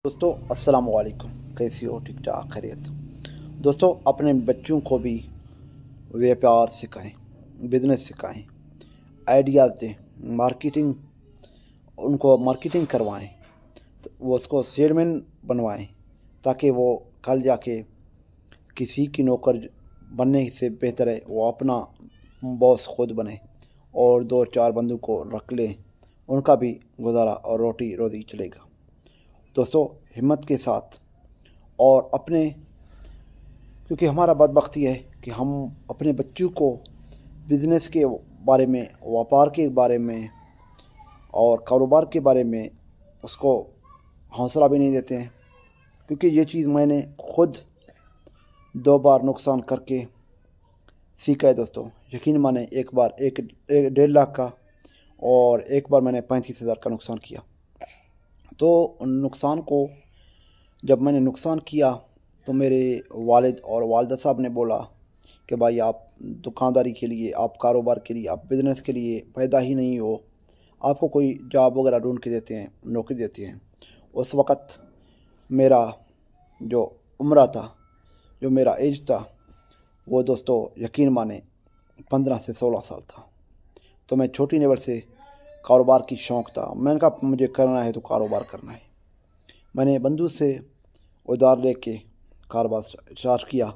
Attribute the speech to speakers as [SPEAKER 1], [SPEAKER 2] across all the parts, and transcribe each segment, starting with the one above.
[SPEAKER 1] दोस्तों अस्सलाम वालेकुम। कैसी हो? ठीक ठाक, खैरियत। दोस्तों अपने बच्चों को भी व्यापार सिखाएं, बिजनेस सिखाएं, आइडियाज़ दें, मार्केटिंग, उनको मार्केटिंग करवाएं, वो उसको सेलमैन बनवाएं, ताकि वो कल जाके किसी की नौकर बनने से बेहतर है वो अपना बॉस खुद बने और दो चार बंदों को रख लें, उनका भी गुजारा और रोटी रोज़ी चलेगा। दोस्तों हिम्मत के साथ और अपने, क्योंकि हमारा बदबख्ती है कि हम अपने बच्चों को बिज़नेस के बारे में, व्यापार के बारे में और कारोबार के बारे में उसको हौसला भी नहीं देते हैं। क्योंकि ये चीज़ मैंने खुद 2 बार नुकसान करके सीखा है दोस्तों। यकीन माने, एक बार एक 1.5 लाख का और एक बार मैंने 35,000 का नुकसान किया। तो नुकसान को, जब मैंने नुकसान किया तो मेरे वालिद और वालिदा साहब ने बोला कि भाई आप दुकानदारी के लिए, आप कारोबार के लिए, आप बिज़नेस के लिए पैदा ही नहीं हो, आपको कोई जॉब वगैरह ढूंढ के देते हैं, नौकरी देते हैं। उस वक़्त मेरा जो उम्र था, जो मेरा एज था, वो दोस्तों यकीन माने 15 से 16 साल था। तो मैं छोटी नेबर से कारोबार की शौक़ था। मैंने कहा मुझे करना है तो कारोबार करना है। मैंने बंधु से उधार लेके कारोबार स्टार्ट किया।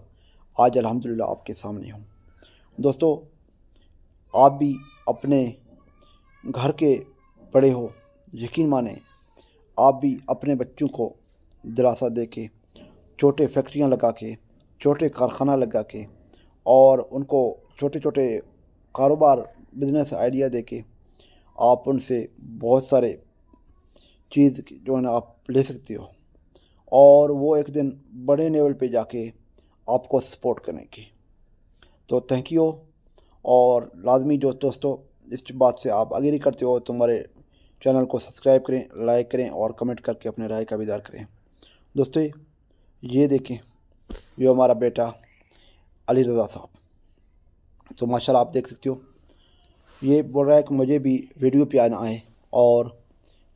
[SPEAKER 1] आज अल्हम्दुलिल्लाह आपके सामने हूँ। दोस्तों आप भी अपने घर के बड़े हो, यकीन माने आप भी अपने बच्चों को दिलासा दे के, छोटे फैक्ट्रियाँ लगा के, छोटे कारखाना लगा के और उनको छोटे छोटे कारोबार, बिजनेस आइडिया दे के आप उनसे बहुत सारे चीज़ जो है ना आप ले सकते हो और वो एक दिन बड़े लेवल पे जाके आपको सपोर्ट करेंगे। तो थैंक यू। और लाजमी जो दोस्तों इस बात से आप अग्री करते हो तो हमारे चैनल को सब्सक्राइब करें, लाइक करें और कमेंट करके अपने राय का भी इज़हार करें। दोस्तों ये देखें, ये हमारा बेटा अली रज़ा साहब, तो माशाल्लाह आप देख सकते हो, ये बोल रहा है कि मुझे भी वीडियो पे आना है और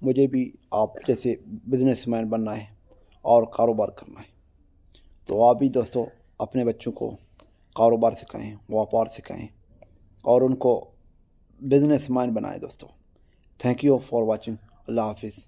[SPEAKER 1] मुझे भी आप जैसे बिजनेसमैन बनना है और कारोबार करना है। तो आप भी दोस्तों अपने बच्चों को कारोबार सिखाएं, व्यापार सिखाएं और उनको बिजनेसमैन बनाएं दोस्तों। Thank you for watching. अल्लाह हाफिज़।